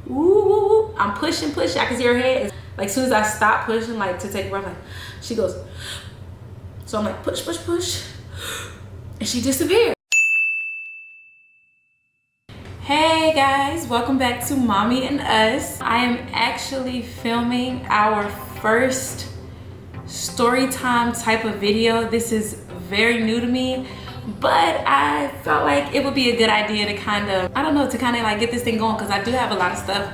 woo, woo, woo. I'm pushing. I can see her head. Like as soon as I stop pushing, like to take a breath, like she goes. So I'm like push, and she disappeared. Hey guys, welcome back to Mommy and Us. I am actually filming our first story time type of video. This is very new to me, but I felt like it would be a good idea to kind of like get this thing going, because I do have a lot of stuff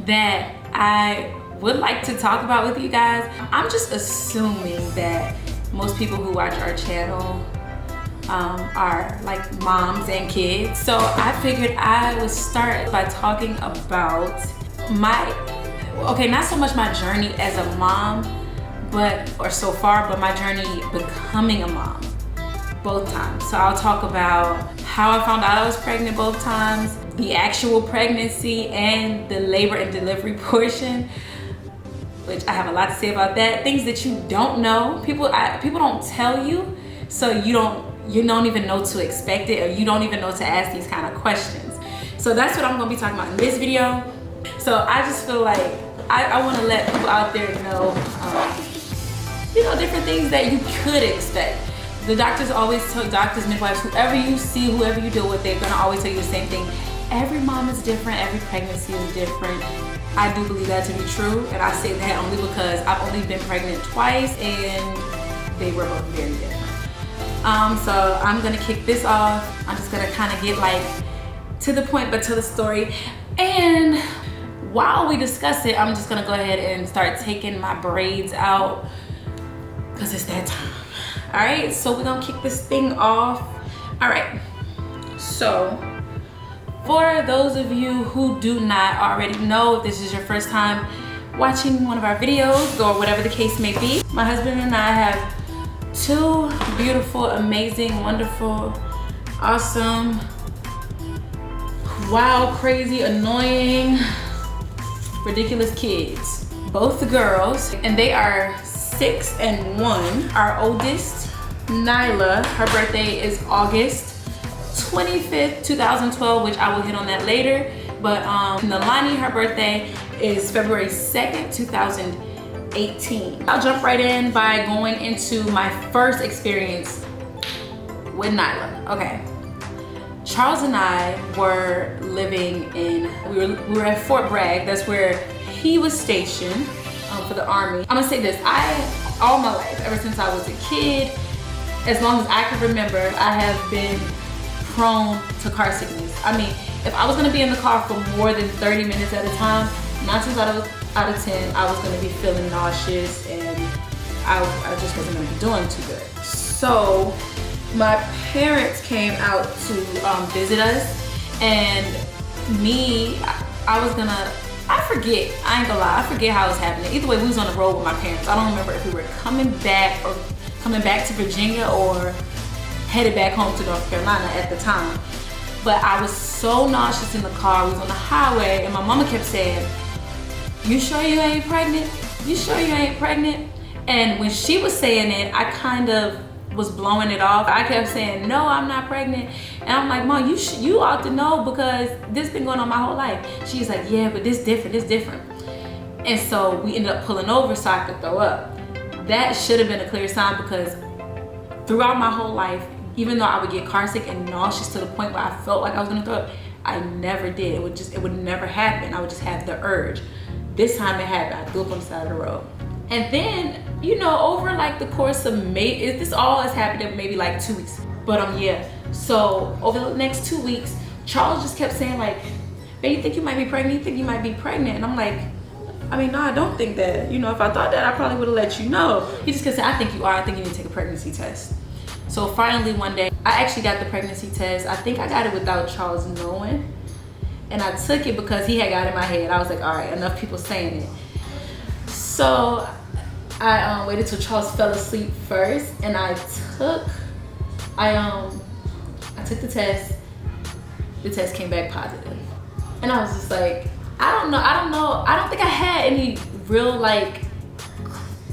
that I would like to talk about with you guys. I'm just assuming that most people who watch our channel are like moms and kids. So I figured I would start by talking about not so much my journey as a mom, but my journey becoming a mom, both times. So I'll talk about how I found out I was pregnant both times, the actual pregnancy, and the labor and delivery portion, which I have a lot to say about that. Things that you don't know, people don't tell you, so you don't even know to expect it, or you don't even know to ask these kind of questions. So that's what I'm gonna be talking about in this video. So I just feel like I wanna let people out there know, different things that you could expect. The doctors always tell, doctors, midwives, whoever you see, whoever you deal with, they're gonna always tell you the same thing. Every mom is different, every pregnancy is different. I do believe that to be true, and I say that only because I've only been pregnant twice and they were both very different. So I'm gonna kick this off. I'm just gonna kind of get like to the point, but to the story. And while we discuss it, I'm just gonna go ahead and start taking my braids out, because it's that time. All right, so we're gonna kick this thing off. All right, so for those of you who do not already know, if this is your first time watching one of our videos or whatever the case may be, my husband and I have two beautiful, amazing, wonderful, awesome, wild, crazy, annoying, ridiculous kids. Both girls, and they are 6 and 1. Our oldest, Nylah, her birthday is August 25th, 2012, which I will hit on that later. But Nalani, her birthday is February 2nd, 2018. I'll jump right in by going into my first experience with Nylah. Okay, Charles and I were living we were at Fort Bragg. That's where he was stationed for the Army. I'm gonna say this, all my life, ever since I was a kid, as long as I can remember, I have been prone to car sickness. I mean, if I was gonna be in the car for more than 30 minutes at a time, 9 times out of 10, I was gonna be feeling nauseous, and I just wasn't gonna be doing too good. So my parents came out to visit us, and I forget how it was happening. Either way, we was on the road with my parents. I don't remember if we were coming back to Virginia or headed back home to North Carolina at the time. But I was so nauseous in the car. We was on the highway, and my mama kept saying, "You sure you ain't pregnant? You sure you ain't pregnant?" And when she was saying it, I kind of was blowing it off. I kept saying, "No, I'm not pregnant." And I'm like, "Mom, you ought to know, because this been going on my whole life." She's like, "Yeah, but this different." And so we ended up pulling over so I could throw up. That should have been a clear sign, because throughout my whole life, even though I would get car sick and nauseous to the point where I felt like I was gonna throw up, I never did. It would never happen. I would just have the urge. This time it happened. I threw up on the side of the road. And then, over like the course of this all has happened in maybe like 2 weeks. But yeah, so over the next 2 weeks, Charles just kept saying like, "Babe, you think you might be pregnant? You think you might be pregnant?" And I'm like, "I mean, no, I don't think that. If I thought that, I probably would have let you know." He just kept saying, "I think you are. I think you need to take a pregnancy test." So finally one day, I actually got the pregnancy test. I think I got it without Charles knowing. And I took it because he had got it in my head. I was like, all right, enough people saying it. So I waited till Charles fell asleep first, and I took the test. The test came back positive. And I was just like, I don't know. I don't think I had any real like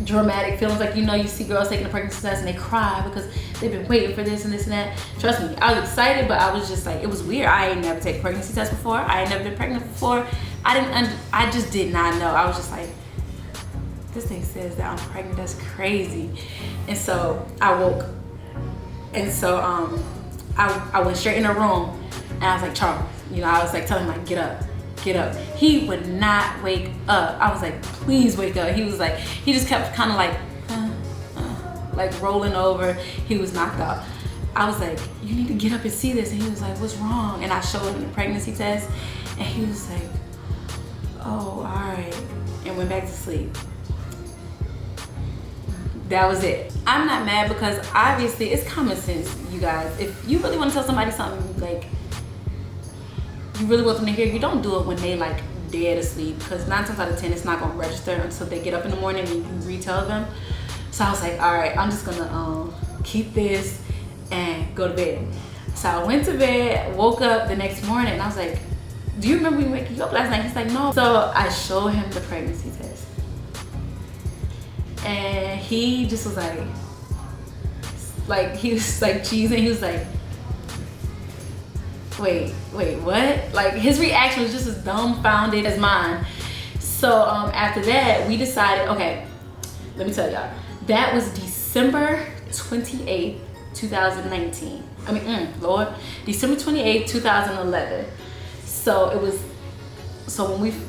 dramatic feelings. Like, you see girls taking a pregnancy test and they cry because they've been waiting for this and this and that. Trust me, I was excited, but I was just like, it was weird. I ain't never taken a pregnancy test before. I ain't never been pregnant before. I just did not know. I was just like, this thing says that I'm pregnant, that's crazy. And so I woke, and so I went straight in the room, and I was like, Charles, I was like telling him, like, get up. He would not wake up. I was like, please wake up. He was like, he just kept kind of like rolling over. He was knocked out. I was like, you need to get up and see this. And he was like, what's wrong? And I showed him the pregnancy test, and he was like, oh, all right, and went back to sleep. That was it. I'm not mad because obviously it's common sense, you guys. If you really want to tell somebody something, like, you really want them to hear, you don't do it when they like dead asleep, because 9 times out of 10 it's not gonna register until they get up in the morning and you retell them. So I was like, all right, I'm just gonna keep this and go to bed. So I went to bed, woke up the next morning, and I was like, do you remember me waking you up last night? He's like, no. So I showed him the pregnancy test, and he just was like he was like cheesing. He was like, wait, what? Like, his reaction was just as dumbfounded as mine. So after that, we decided, okay, let me tell y'all, that was December 28th, 2019. Lord, December 28th, 2011. So it was,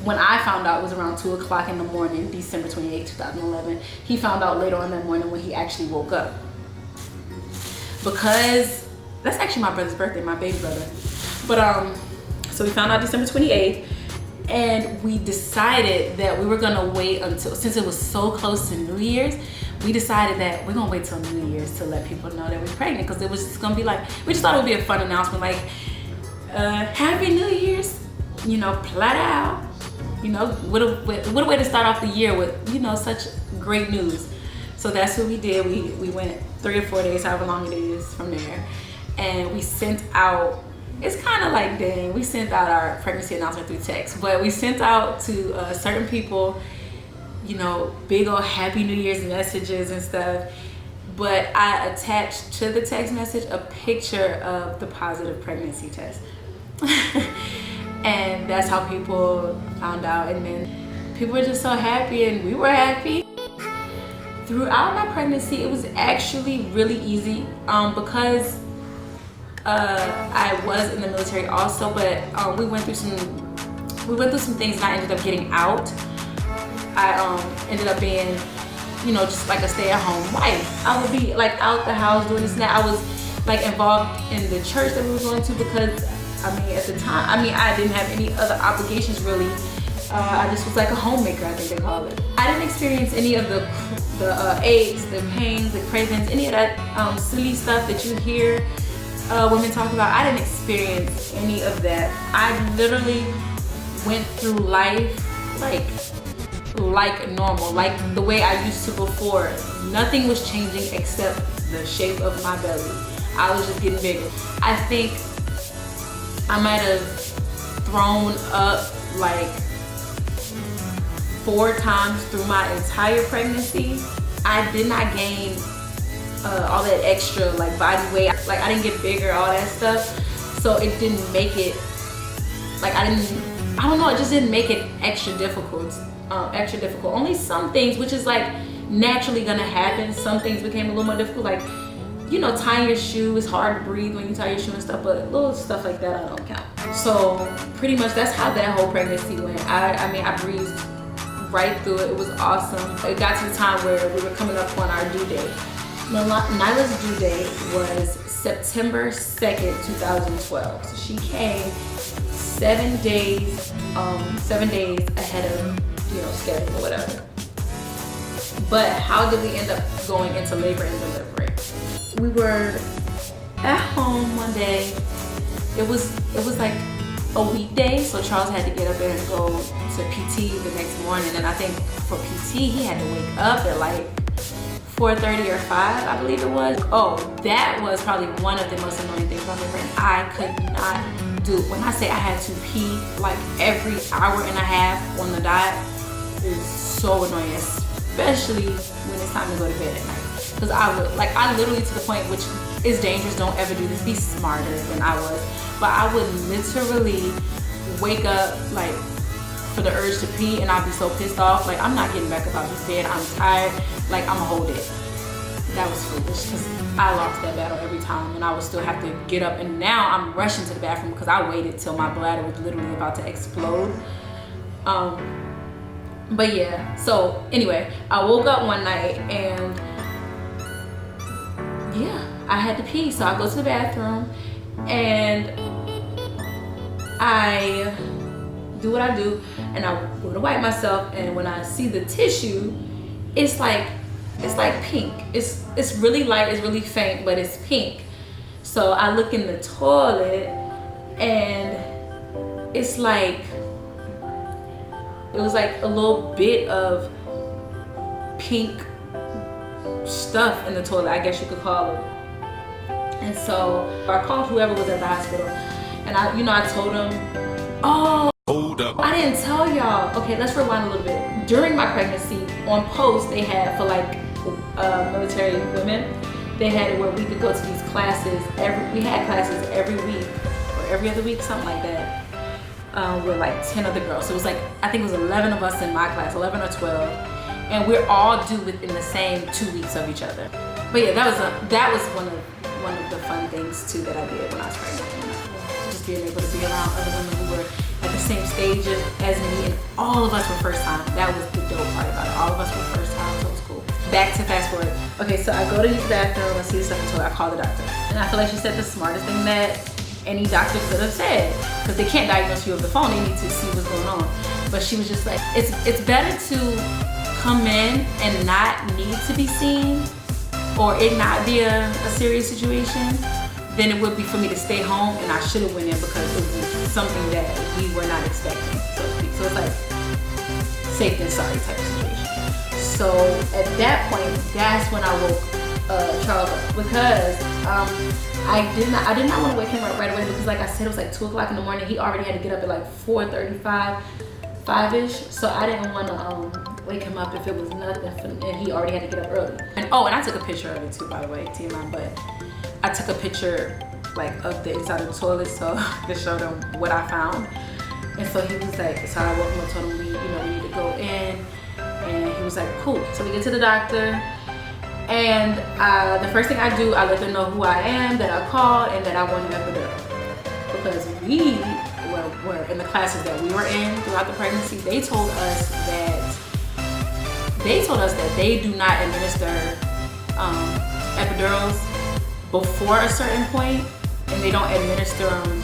when I found out, it was around 2 o'clock in the morning, December 28th, 2011. He found out later on that morning when he actually woke up. Because that's actually my brother's birthday, my baby brother. But so we found out December 28th, and we decided that we were gonna wait until, since it was so close to New Year's, we decided that we're gonna wait till New Year's to let people know that we're pregnant, because it was just gonna be like, we just thought it would be a fun announcement, like, Happy New Year's, plat out, what a way to start off the year with, such great news. So that's what we did. We went 3 or 4 days, however long it is from there, and we sent out, it's kind of like, dang, we sent out our pregnancy announcement through text, but we sent out to certain people, big old Happy New Year's messages and stuff. But I attached to the text message a picture of the positive pregnancy test. And that's how people found out, and then people were just so happy, and we were happy. Throughout my pregnancy, it was actually really easy because I was in the military also, but we went through some things, and I ended up getting out. I ended up being, just like a stay-at-home wife. I would be like out the house doing this and that. I was like involved in the church that we were going to, because at the time, I didn't have any other obligations really. I just was like a homemaker, I think they call it. I didn't experience any of the aches, the pains, the cravings, any of that silly stuff that you hear women talk about. I didn't experience any of that. I literally went through life like normal, like the way I used to before. Nothing was changing except the shape of my belly. I was just getting bigger. I think I might have thrown up like 4 times through my entire pregnancy. I did not gain all that extra like body weight. Like, I didn't get bigger, all that stuff. So it didn't make it, like, I don't know, it just didn't make it extra difficult. Only some things, which is like naturally gonna happen, some things became a little more difficult, like, tying your shoe. Is hard to breathe when you tie your shoe and stuff, but little stuff like that I don't count. So pretty much that's how that whole pregnancy went. I breezed right through it. It was awesome. It got to the time where we were coming up on our due date. Nylah's due date was September 2nd, 2012. So she came 7 days ahead of schedule or whatever. But how did we end up going into labor and delivery? We were at home one day. It was like a weekday, so Charles had to get up and go to PT the next morning. And I think for PT he had to wake up at like 4:30 or 5, I believe it was. Oh, that was probably one of the most annoying things about labor. I could not do. When I say I had to pee like every hour and a half on the dot, is so annoying, especially when it's time to go to bed at night. Because I literally, to the point, which is dangerous, don't ever do this, be smarter than I was, but I would literally wake up like for the urge to pee, and I'll be so pissed off. Like, I'm not getting back up out of this bed. I'm tired. Like, I'm gonna hold it. That was foolish because I lost that battle every time, and I would still have to get up. And now I'm rushing to the bathroom because I waited till my bladder was literally about to explode. But yeah, so anyway, I woke up one night and yeah, I had to pee. So I go to the bathroom and I do what I do, and I go to wipe myself, and when I see the tissue, it's like pink. It's really light, it's really faint, but it's pink. So I look in the toilet and it's like, it was like a little bit of pink stuff in the toilet, I guess you could call it. And so I called whoever was at the hospital, and I told them, oh, hold up, I didn't tell y'all. Okay, let's rewind a little bit. During my pregnancy, on post, they had for like military women, they had it where we could go to these classes we had classes every week or every other week, something like that. With like 10 other girls. So it was like, I think it was 11 of us in my class, 11 or 12, and we're all due within the same 2 weeks of each other. But yeah, that was one of the fun things too that I did when I was pregnant. Just being able to be around other women who were at the same stage as me, and all of us were first time. That was the dope part about it. All of us were first time, so it was cool. Back to fast forward. Okay, so I go to use the bathroom, I see the stuff until I call the doctor, and I feel like she said the smartest thing that any doctor could have said, because they can't diagnose you over the phone, they need to see what's going on. But she was just like, it's better to come in and not need to be seen, or it not be a serious situation, than it would be for me to stay home and I should have went in because it was something that we were not expecting, so to speak. So it's like safe than sorry type of situation. So at that point, that's when I woke Charles up, because I did not want to wake him up right away, because like I said, it was like 2 o'clock in the morning. He already had to get up at like 4:35, 5-ish. So I didn't want to wake him up if it was nothing, and he already had to get up early. And I took a picture of it too, by the way, TMI, but I took a picture like of the inside of the toilet, so to show them what I found. And so he was like, so I woke him up, told him we need to go in, and he was like, cool. So we get to the doctor. And the first thing I do, I let them know who I am, that I called, and that I want an epidural. Because we were in the classes that we were in throughout the pregnancy, they told us that they do not administer epidurals before a certain point, and they don't administer them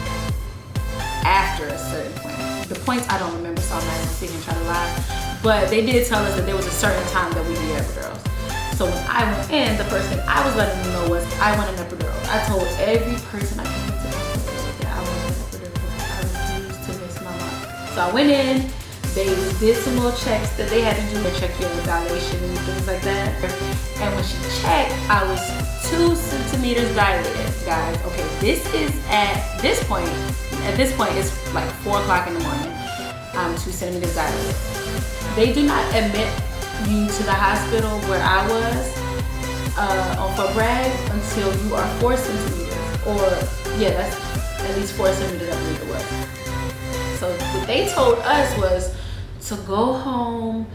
after a certain point. The points I don't remember, so I'm not even sitting and try to lie. But they did tell us that there was a certain time that we did epidurals. So when I went in, the first thing I was letting them know was I want an epidural. I told every person I came into the hospital that I wanted an epidural. I refused to miss my mark. So I went in, they did some little checks that they had to do to check your dilation and things like that. And when she checked, I was 2 centimeters dilated, guys. Okay, at this point, it's like 4 o'clock in the morning. I'm 2 centimeters dilated. They do not admit you to the hospital where I was on for Bragg until you are 4 centimeters, or yeah, that's at least 4 centimeters, I believe it was. So what they told us was to go home,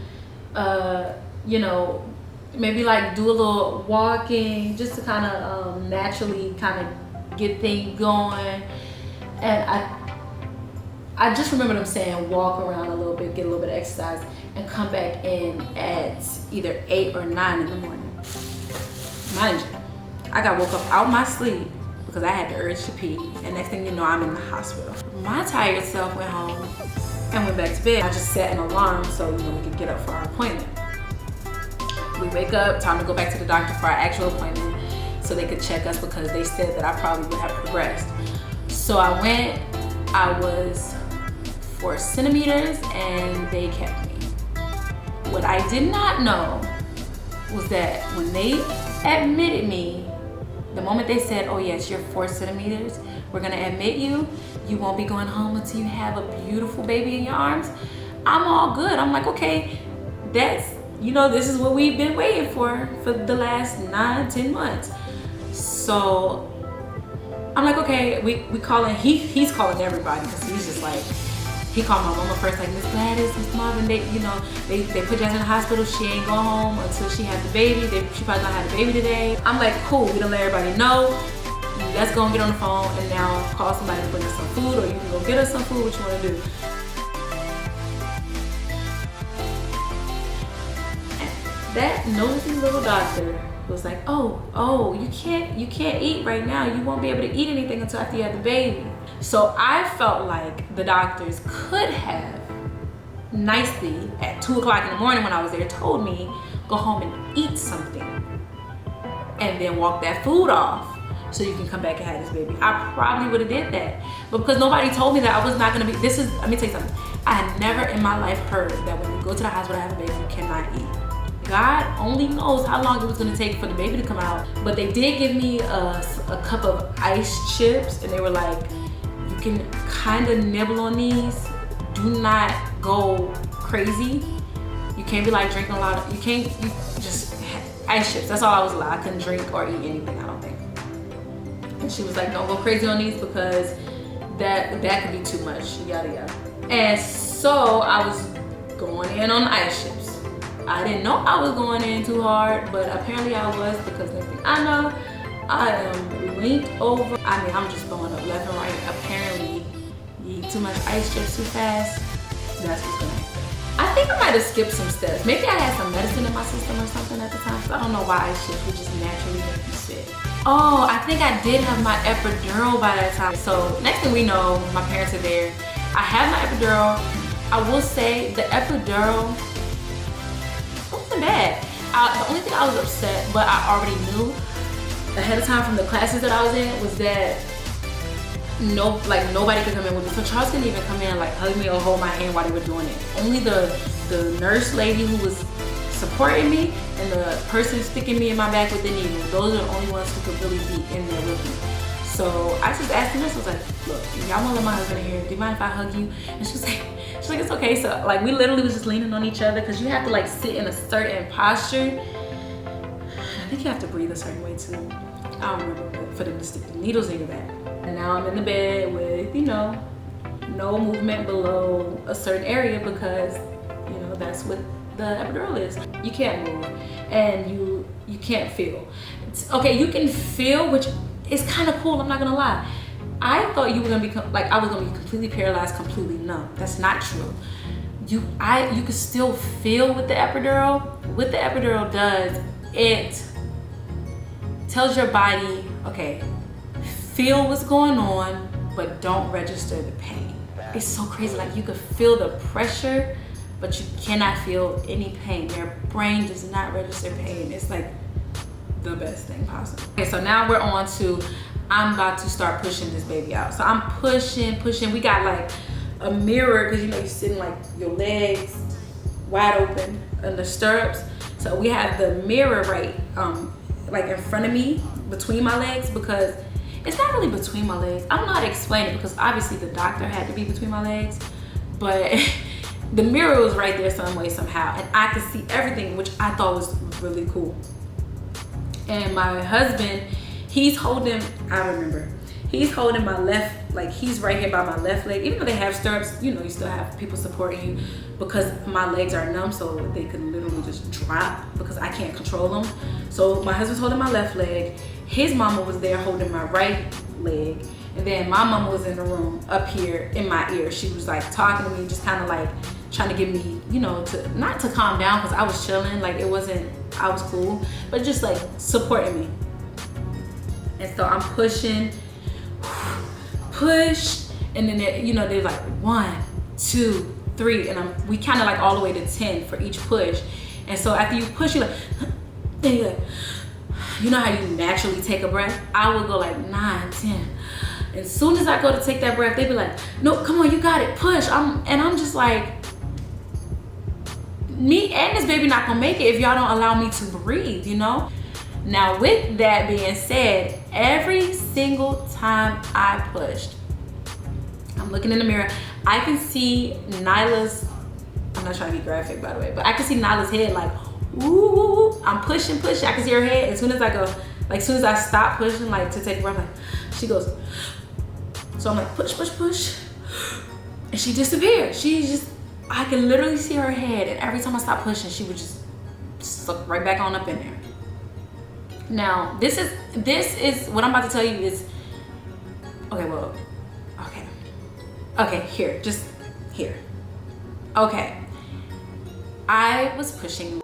maybe like do a little walking just to kind of naturally kind of get things going. And I just remember them saying walk around a little bit, get a little bit of exercise, and come back in at either 8 or 9 in the morning. Mind you, I got woke up out my sleep because I had the urge to pee, and next thing you know, I'm in the hospital. My tired self went home and went back to bed. I just set an alarm so we could get up for our appointment. We wake up, time to go back to the doctor for our actual appointment so they could check us, because they said that I probably would have progressed. So I went, I was 4 centimeters, and they kept me. What I did not know was that when they admitted me, the moment they said, oh yes, you're 4 centimeters, we're gonna admit you, you won't be going home until you have a beautiful baby in your arms, I'm all good. I'm like, okay, that's, this is what we've been waiting for the last 9-10 months. So I'm like, okay, we calling, he's calling everybody, because he's just like, he called my mama first, like, Miss Gladys, Miss Marvin, they put Jazz in the hospital. She ain't going home until she has the baby. She probably gonna have the baby today. I'm like, cool, we done let everybody know. Let's go and get on the phone and now call somebody to bring us some food, or you can go get us some food, what you wanna do. That nosy little doctor was like, oh, you can't eat right now. You won't be able to eat anything until after you have the baby. So I felt like the doctors could have nicely at 2 o'clock in the morning when I was there told me, go home and eat something and then walk that food off so you can come back and have this baby. I probably would have did that. But because nobody told me that I was not gonna be, let me tell you something. I had never in my life heard that when you go to the hospital to have a baby, you cannot eat. God only knows how long it was gonna take for the baby to come out. But they did give me a cup of ice chips, and they were like, you can kind of nibble on these. Do not go crazy. You can't be like drinking a lot of, you just, ice chips. That's all I was allowed. I couldn't drink or eat anything, I don't think. And she was like, don't go crazy on these because that could be too much, yada yada. And so I was going in on the ice chips. I didn't know I was going in too hard, but apparently I was, because next thing I know, I am linked over. I mean, I'm just going up left and right. Apparently, you eat too much ice chips too fast, that's what's gonna happen. I think I might have skipped some steps. Maybe I had some medicine in my system or something at the time, because I don't know why ice chips would just naturally make you sick. Oh, I think I did have my epidural by that time. So next thing we know, my parents are there. I have my epidural. I will say the epidural, bad. The only thing I was upset, but I already knew ahead of time from the classes that I was in, was that nobody could come in with me. So Charles couldn't even come in like hug me or hold my hand while they were doing it. Only the nurse lady who was supporting me and the person sticking me in my back with the needle. Those are the only ones who could really be in there with me. So I just asked the nurse, I was like, look, y'all wanna let my husband in here? Do you mind if I hug you? And she's like, it's okay. So like we literally was just leaning on each other, because you have to like sit in a certain posture. I think you have to breathe a certain way too. I don't remember, but for them to stick the needles in your back. And now I'm in the bed with, no movement below a certain area, because that's what the epidural is. You can't move and you can't feel. Okay, you can feel, which is kind of cool, I'm not gonna lie. I thought you were gonna be I was gonna be completely paralyzed, completely numb. That's not true. You could still feel with the epidural. What the epidural does, it tells your body, okay, feel what's going on, but don't register the pain. It's so crazy. Like, you could feel the pressure, but you cannot feel any pain. Your brain does not register pain. It's like the best thing possible. Okay, so now we're on to, I'm about to start pushing this baby out. So I'm pushing. We got like a mirror, because you're sitting like your legs wide open in the stirrups. So we have the mirror right like in front of me, between my legs, because it's not really between my legs. I don't know how to explain it, because obviously the doctor had to be between my legs, but the mirror was right there some way, somehow, and I could see everything, which I thought was really cool. And my husband, he's holding my left, like he's right here by my left leg. Even though they have stirrups, you still have people supporting you, because my legs are numb, so they could literally just drop because I can't control them. So my husband's holding my left leg. His mama was there holding my right leg. And then my mama was in the room up here in my ear. She was like talking to me, just kind of like trying to get me, not to calm down, because I was chilling. Like, I was cool, but just like supporting me. And so I'm pushing, push, and then they're like 1, 2, 3, and we kind of like all the way to 10 for each push. And so after you push, you're like, you know how you naturally take a breath? I would go like 9, 10. As soon as I go to take that breath, they'd be like, no, come on, you got it, push. And I'm just like, me and this baby not gonna make it if y'all don't allow me to breathe, Now, with that being said, every single time I pushed, I'm looking in the mirror, I can see Nyla's, I'm not trying to be graphic, by the way, but I can see Nyla's head like, ooh, I'm pushing. I can see her head. As soon as I go, like, as soon as I stop pushing, like, to take a breath, like, she goes, so I'm like, push. and she disappeared. I can literally see her head, and every time I stopped pushing, she would just suck right back on up in there. Now, this is what I'm about to tell you is, okay, here. Okay, I was pushing.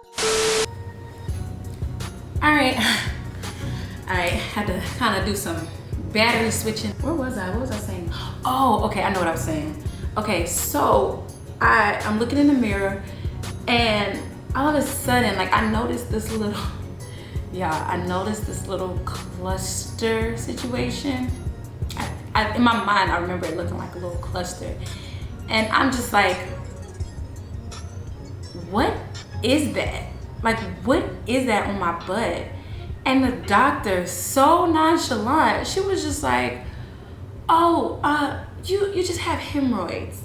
All right, had to kind of do some battery switching. Where was I? What was I saying? Oh, okay, I know what I was saying. Okay, so I'm looking in the mirror, and all of a sudden, like, I noticed this little, cluster situation. In my mind, I remember it looking like a little cluster. And I'm just like, what is that? Like, what is that on my butt? And the doctor, so nonchalant, she was just like, oh, you just have hemorrhoids.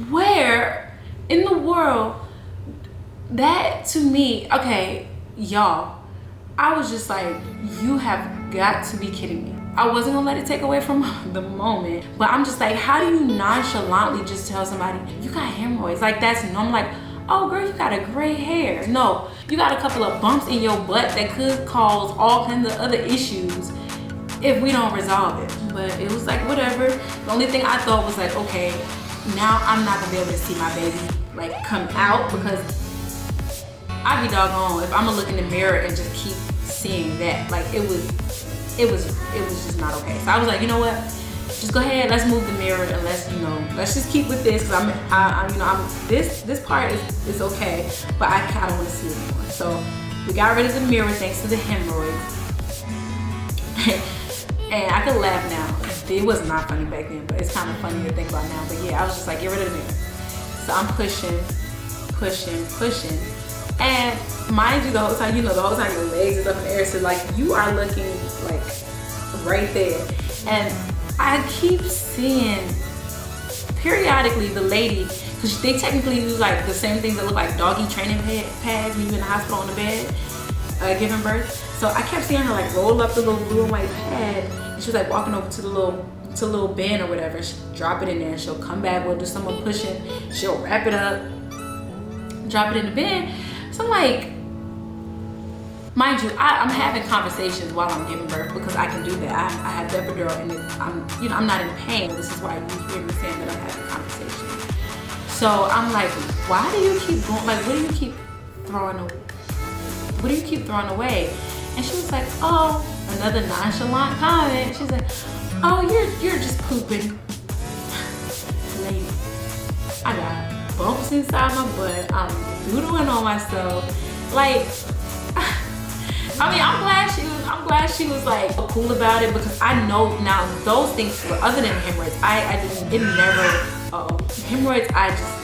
Where in the world? That to me, okay, y'all, I was just like, you have got to be kidding me. I wasn't gonna let it take away from the moment, but I'm just like, how do you nonchalantly just tell somebody you got hemorrhoids? Like, that's normal. Like, oh girl, you got a gray hair. No, you got a couple of bumps in your butt that could cause all kinds of other issues if we don't resolve it. But it was like, whatever. The only thing I thought was like, okay, now I'm not gonna be able to see my baby like come out, because I'd be doggone if I'm gonna look in the mirror and just keep seeing that. Like, it was just not okay. So I was like, you know what? Just go ahead, let's move the mirror, and let's just keep with this, because this part is okay, but I kind of want to see it more. So we got rid of the mirror thanks to the hemorrhoids. And I could laugh now. It was not funny back then, but it's kind of funny to think about now. But yeah, I was just like, get rid of the mirror. So I'm pushing. And mind you, the whole time your legs is up in the air, so like you are looking like right there. And I keep seeing periodically the lady, because they technically use like the same things that look like doggy training pads when you're in the hospital on the bed giving birth. So I kept seeing her like roll up the little blue and white pad, and she was like walking over to the little bin or whatever. She'll drop it in there, and she'll come back, we'll do some more pushing, she'll wrap it up, drop it in the bin. So I'm like, mind you, I'm having conversations while I'm giving birth, because I can do that. I have epidural, and I'm not in pain. This is why you hear me saying that I'm having conversations. So I'm like, why do you keep going? Like, what do you keep throwing away? And she was like, oh, another nonchalant comment. She's like, oh, you're just pooping. Lady, I got bumps inside my butt. I'm doodling on myself. Like, I mean, I'm glad she was like cool about it, because I know now those things were other than hemorrhoids. Hemorrhoids,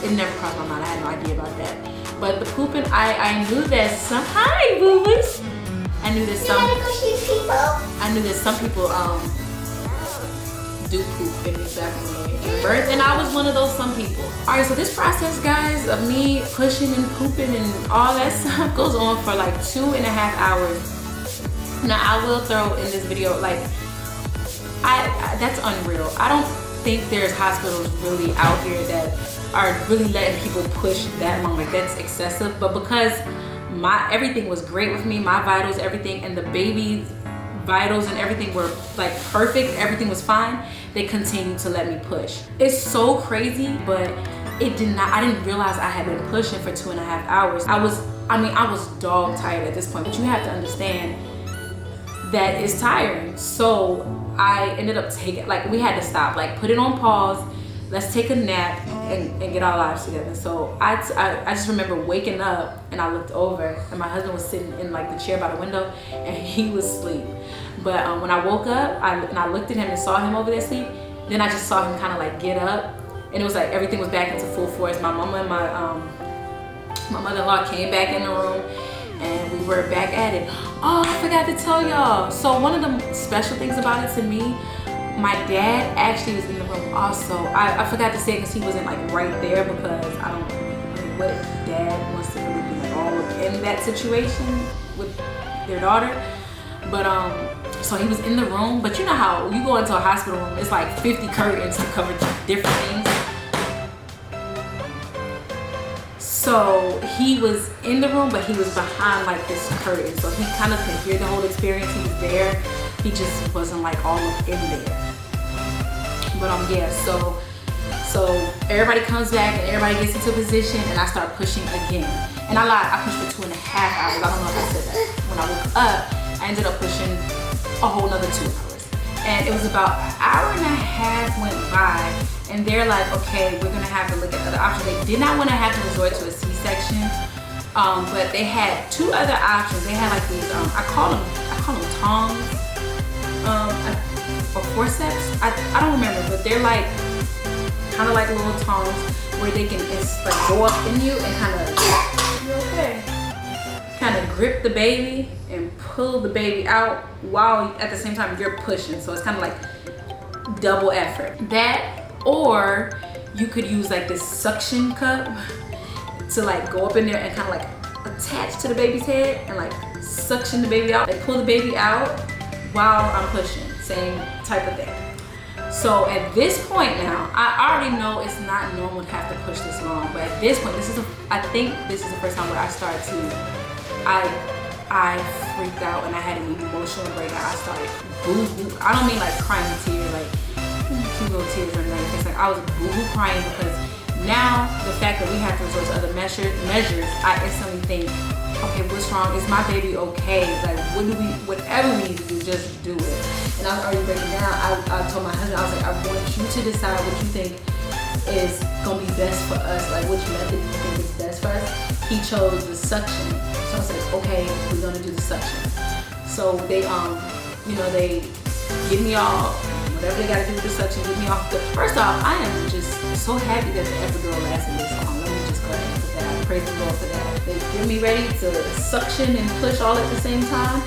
it never crossed my mind. I had no idea about that. But the pooping, I knew that hi, boo-boos. I knew that some people do poop in these back birth, and I was one of those some people. All right, so this process, guys, of me pushing and pooping and all that stuff goes on for like 2.5 hours. Now, I will throw in this video, like, that's unreal. I don't think there's hospitals really out here that are really letting people push that long. Like, that's excessive. But because everything was great with me, my vitals, everything, and the baby's vitals and everything were like perfect, everything was fine, they continued to let me push. It's so crazy, but I didn't realize I had been pushing for 2.5 hours. I was dog tired at this point, but you have to understand that it's tiring. So I ended up we had to stop, like, put it on pause, let's take a nap and get our lives together. So I just remember waking up, and I looked over, and my husband was sitting in like the chair by the window, and he was asleep. But when I woke up, I looked at him and saw him over there asleep. Then I just saw him kind of like get up, and it was like everything was back into full force. My mama and my mother-in-law came back in the room, and we were back at it. Oh, I forgot to tell y'all. So one of the special things about it to me, my dad actually was in the room also. I forgot to say, because he wasn't like right there, because I don't know what dad wants to really be like all in that situation with their daughter. But so he was in the room, but you know how you go into a hospital room, it's like 50 curtains to cover different things. So he was in the room, but he was behind like this curtain. So he kind of could hear the whole experience. He was there. He just wasn't like all up in there. But yeah, so everybody comes back and everybody gets into position and I start pushing again. And I lied, I pushed for 2.5 hours. I don't know if I said that. When I woke up, I ended up pushing a whole nother 2 hours. And it was about an hour and a half went by and they're like, okay, we're gonna have to look at other options. They did not want to have to resort to a C-section, but they had 2 other options. They had like these, I call them tongs, or forceps. I don't remember, but they're like kind of like little tongs where they can like go up in you and kind of grip the baby and pull the baby out while at the same time you're pushing. So it's kind of like double effort. That, or you could use like this suction cup to like go up in there and kind of like attach to the baby's head and like suction the baby out, like pull the baby out while I'm pushing. Same type of thing. So at this point now, I already know it's not normal to have to push this long, but at this point, I think this is the first time where I started to, I freaked out and I had an emotional breakdown. I started boo-hoo. I don't mean like crying tears, like cute little tears or anything. It's like I was boo-hoo crying because now the fact that we have to resort to other measures, I instantly think, okay, what's wrong? Is my baby okay? Like, whatever we need to do, just do it. And I was already breaking down. I told my husband, I was like, I want you to decide what you think is gonna be best for us. Like, which method you think is best for us. He chose the suction. So I was like, okay, we're gonna do the suction. So they, they give me all, whatever they gotta do with the suction, give me off. But first off, I am just so happy that the epidural lasted this long. Let me just go ahead and put that out. Praise the Lord for that. They get me ready to suction and push all at the same time.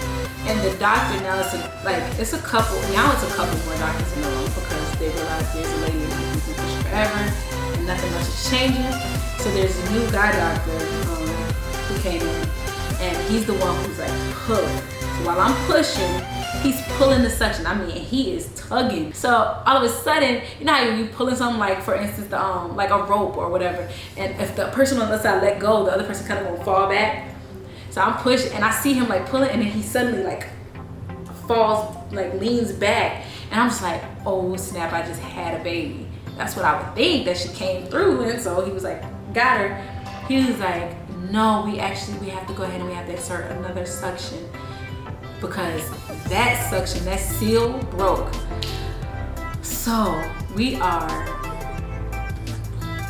And the doctor now, it's a couple more doctors in the room because they realize there's a lady who can push forever and nothing much is changing. So there's a new guy doctor who came in and he's the one who's like pulling. So while I'm pushing, he's pulling the suction. I mean, he is tugging. So all of a sudden, you know how you pulling something, like for instance, like a rope or whatever, and if the person on the other side let go, the other person kind of gonna fall back. So I'm pushing and I see him like pulling and then he suddenly like falls, like leans back. And I'm just like, oh snap, I just had a baby. That's what I would think, that she came through. And so he was like, got her. He was like, no, we have to go ahead and we have to insert another suction because that suction, that seal broke. So we are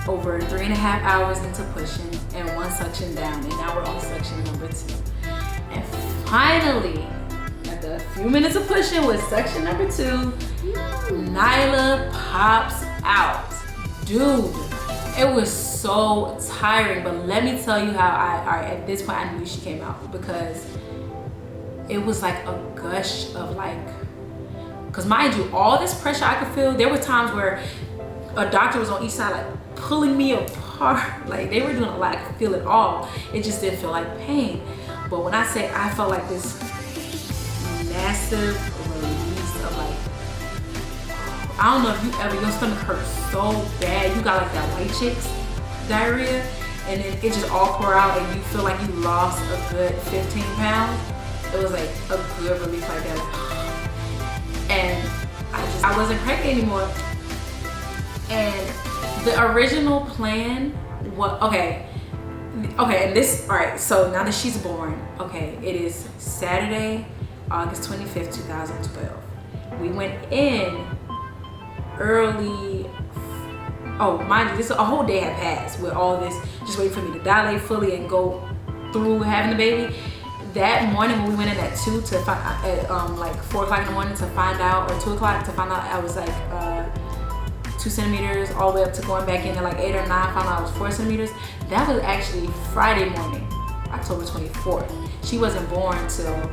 over 3.5 hours into pushing and 1 suction down, and now we're on suction number 2. And finally, after a few minutes of pushing with suction number 2, Nylah pops out. Dude, it was so tiring, but let me tell you how at this point I knew she came out, because it was like a gush of like, because mind you, all this pressure I could feel. There were times where a doctor was on each side like pulling me apart. Like they were doing a lot, I could feel it all. It just didn't feel like pain. But when I say I felt like this massive release of like, I don't know if you ever, your stomach hurts so bad. You got like that white chicks diarrhea and then it just all pour out and you feel like you lost a good 15 pounds. It was like a good relief like that. And I wasn't pregnant anymore. And the original plan was, okay, and this, all right, so now that she's born, okay, it is Saturday, August 25th, 2012. We went in early, oh, mind you, this a whole day had passed with all this, just waiting for me to dilate fully and go through having the baby. That morning when we went in at 2 to find, like 4 o'clock in the morning to find out, or 2 o'clock to find out I was like 2 centimeters all the way up to going back in at like 8 or 9, found out I was 4 centimeters. That was actually Friday morning, October 24th. She wasn't born till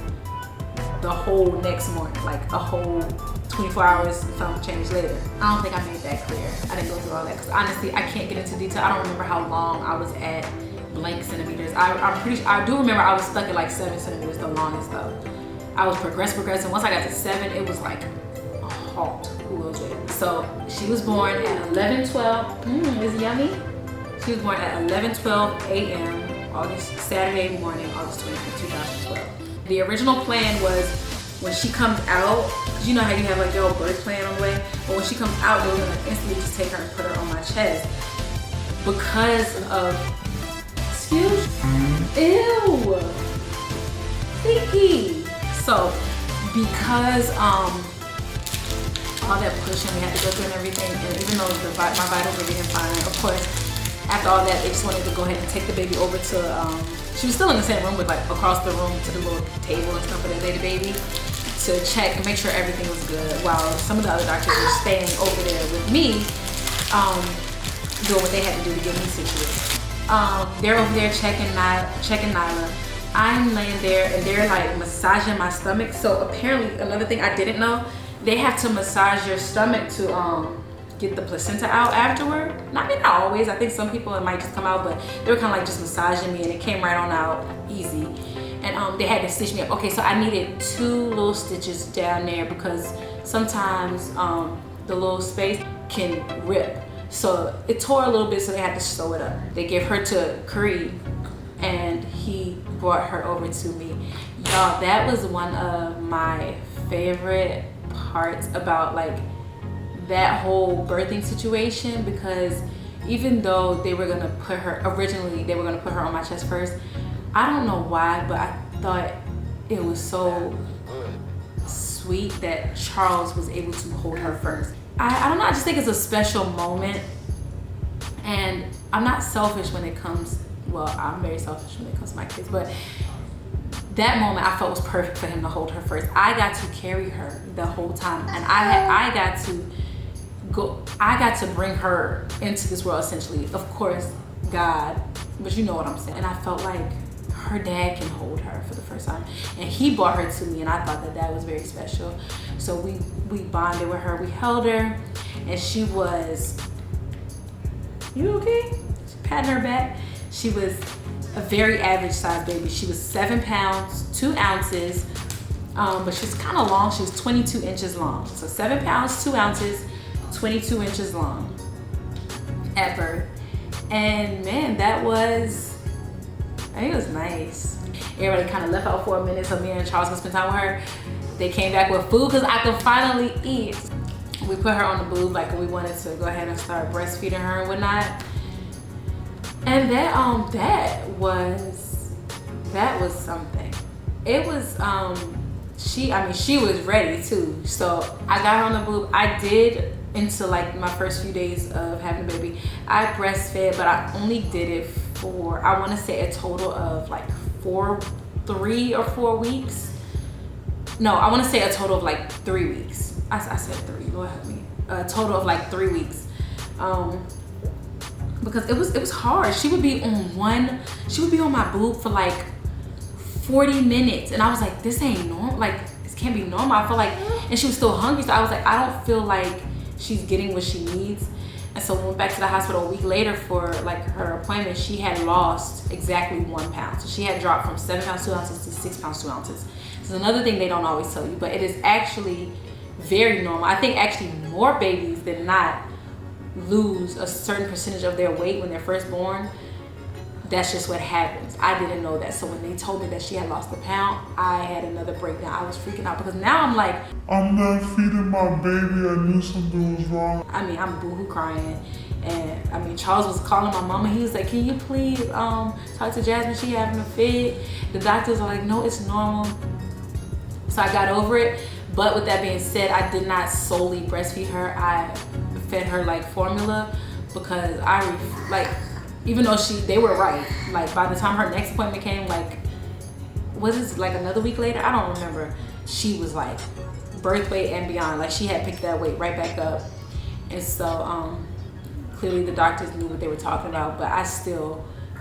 the whole next morning, like a whole 24 hours, some change later. I don't think I made that clear. I didn't go through all that because honestly, I can't get into detail. I don't remember how long I was at blank centimeters. I'm pretty sure, I do remember I was stuck at like 7 centimeters, the longest though. I was progressing. Once I got to 7, it was like a halt. Who knows it? So she was born at 11:12. It's yummy. He was born at 11:12 a.m. Saturday morning, August 25th, 2012. The original plan was when she comes out, because you know how you have like your old birth plan on the way, but when she comes out, they were gonna instantly just take her and put her on my chest. Because of, ew, sticky. So, because all that pushing we had to go through and everything, and even though my vitals were getting fine, of course, after all that, they just wanted to go ahead and take the baby over to, she was still in the same room, but like across the room to the little table and stuff for the baby to check and make sure everything was good, while some of the other doctors were staying over there with me, doing what they had to do to get me situated. They're over there checking Nylah. I'm laying there and they're like massaging my stomach. So apparently, another thing I didn't know, they have to massage your stomach to get the placenta out afterward. I mean, not always. I think some people it might just come out, but they were kind of like just massaging me and it came right on out easy. And they had to stitch me up. Okay, so I needed 2 little stitches down there because sometimes the little space can rip. So it tore a little bit, so they had to sew it up. They gave her to Kareem and he brought her over to me. Y'all, that was one of my favorite parts about like that whole birthing situation, because even though they were gonna put her, originally they were gonna put her on my chest first, I don't know why, but I thought it was so sweet that Charles was able to hold her first. I don't know, I just think it's a special moment, and I'm not selfish when it comes, well, I'm very selfish when it comes to my kids, but that moment I felt was perfect for him to hold her first. I got to carry her the whole time, and I got to bring her into this world essentially. Of course, God, but you know what I'm saying. And I felt like her dad can hold her for the first time, and he brought her to me, and I thought that that was very special. So we bonded with her, we held her, and she was, you okay? She patted her back. She was a very average size baby. She was 7 pounds, 2 ounces, but she was kind of long. She was 22 inches long. So 7 pounds, 2 ounces, 22 inches long at birth. And man, that was, I think it was nice. Everybody kind of left out for a minute so me and Charles could spend time with her. They came back with food because I could finally eat. We put her on the boob like we wanted to go ahead and start breastfeeding her and whatnot. And that was something. It was she was ready too. So I got her on the boob. I did, into like my first few days of having a baby, I breastfed, but I only did it for, I want to say a total of like 3 or 4 weeks. No, I want to say a total of like 3 weeks. I said 3, Lord help me. A total of like 3 weeks. Because it was hard. She would be on my boob for like 40 minutes. And I was like, this ain't normal. Like, this can't be normal. I feel like, and she was still hungry. So I was like, I don't feel like she's getting what she needs. And so we went back to the hospital a week later for like her appointment. She had lost exactly 1 pound. So she had dropped from 7 pounds 2 ounces to 6 pounds 2 ounces. It's another thing they don't always tell you, but it is actually very normal. I think actually more babies than not lose a certain percentage of their weight when they're first born. That's just what happens. I didn't know that. So when they told me that she had lost 1 pound, I had another breakdown. I was freaking out because now I'm like, I'm not feeding my baby. I knew something was wrong. I mean, I'm boohoo crying. And I mean, Charles was calling my mama. He was like, can you please talk to Jasmine? She having a fit. The doctors are like, no, it's normal. So I got over it. But with that being said, I did not solely breastfeed her. I fed her like formula because even though they were right. Like by the time her next appointment came, like, was it like another week later? I don't remember. She was like birth weight and beyond. Like she had picked that weight right back up. And so clearly the doctors knew what they were talking about, but I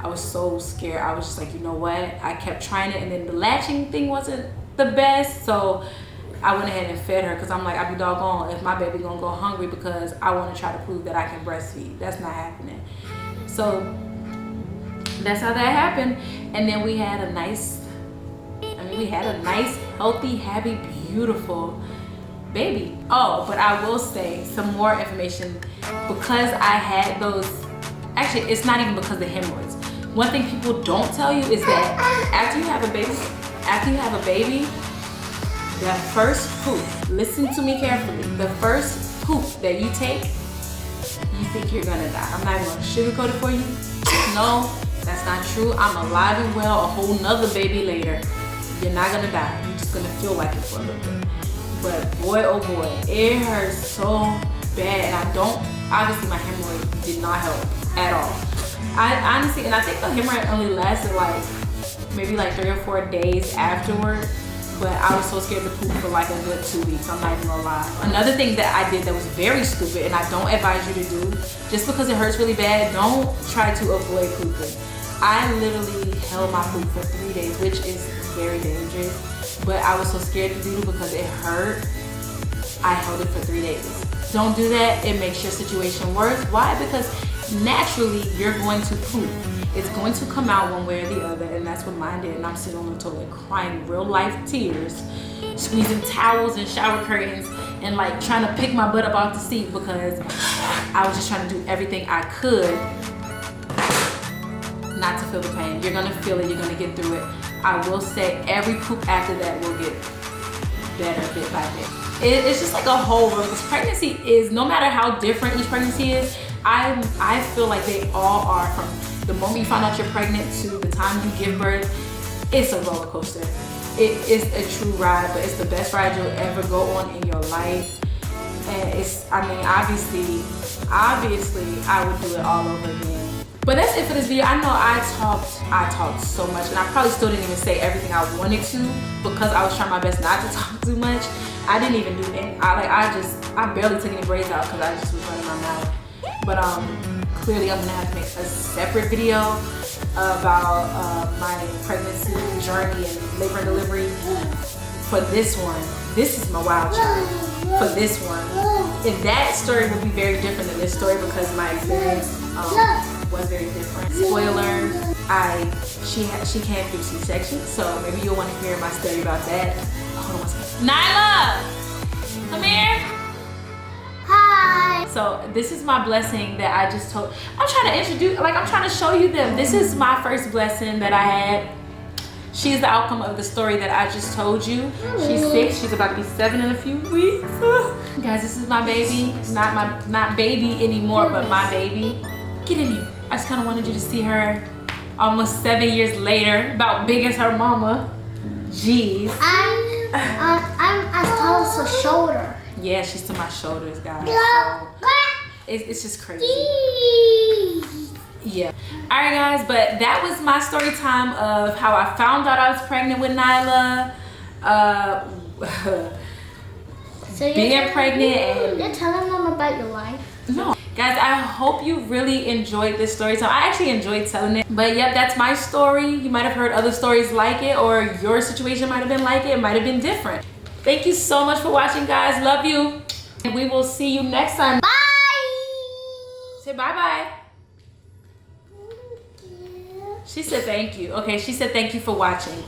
was so scared. I was just like, you know what? I kept trying it, and then the latching thing wasn't the best. So I went ahead and fed her because I'm like, I'd be doggone if my baby gonna go hungry because I want to try to prove that I can breastfeed. That's not happening. So that's how that happened. And then we had a nice, healthy, happy, beautiful baby. Oh, but I will say some more information. Because I had those actually, it's not even because of the hemorrhoids. One thing people don't tell you is that after you have a baby, that first poop, listen to me carefully, the first poop that you take, you think you're gonna die. I'm not even gonna sugarcoat it for you. No, that's not true. I'm alive and well, a whole nother baby later. You're not gonna die. You're just gonna feel like it for a little bit. But boy, oh boy, it hurts so bad. And obviously my hemorrhoid did not help at all. I honestly, and I think the hemorrhoid only lasted like, maybe like 3 or 4 days afterward. But I was so scared to poop for like a good 2 weeks, I'm not even gonna lie. Another thing that I did that was very stupid, and I don't advise you to do, just because it hurts really bad, don't try to avoid pooping. I literally held my poop for 3 days, which is very dangerous, but I was so scared to do it because it hurt. I held it for 3 days. Don't do that, it makes your situation worse. Why? Because naturally you're going to poop. It's going to come out one way or the other, and that's what mine did. And I'm sitting on the toilet crying real life tears, squeezing towels and shower curtains, and like trying to pick my butt up off the seat because I was just trying to do everything I could not to feel the pain. You're gonna feel it, you're gonna get through it. I will say every poop after that will get better bit by bit. It's just like a whole road, because pregnancy is, no matter how different each pregnancy is, I feel like they all are. From the moment you find out you're pregnant to the time you give birth, it's a roller coaster. It is a true ride, but it's the best ride you'll ever go on in your life. And it's, I mean, obviously, I would do it all over again. But that's it for this video. I know I talked so much, and I probably still didn't even say everything I wanted to because I was trying my best not to talk too much. I didn't even do any, I barely took any braids out because I just was running my mouth. But clearly I'm gonna have to make a separate video about my pregnancy journey and labor and delivery. For this one, this is my wild child. For this one, and that story will be very different than this story because my experience was very different. Spoiler, she came through C-section, so maybe you'll want to hear my story about that. Hold on one second. Nylah, come here. Hi. So this is my blessing that I just told. I'm trying to introduce, like I'm trying to show you them. This is my first blessing that I had. She's the outcome of the story that I just told you. She's 6, she's about to be 7 in a few weeks. Guys, this is my baby. Not baby anymore, but my baby. Get in here. I just kind of wanted you to see her almost 7 years later, about big as her mama. Jeez. I'm as tall as her shoulder. Yeah, she's to my shoulders, guys. So it's just crazy. Yeah. All right, guys, but that was my story time of how I found out I was pregnant with Nylah. So being pregnant and you're telling them about your life? No. Guys, I hope you really enjoyed this story time. I actually enjoyed telling it. But yep, that's my story. You might have heard other stories like it, or your situation might have been like it. It might have been different. Thank you so much for watching, guys. Love you. And we will see you next time. Bye. Say bye-bye. She said thank you. Okay, she said thank you for watching.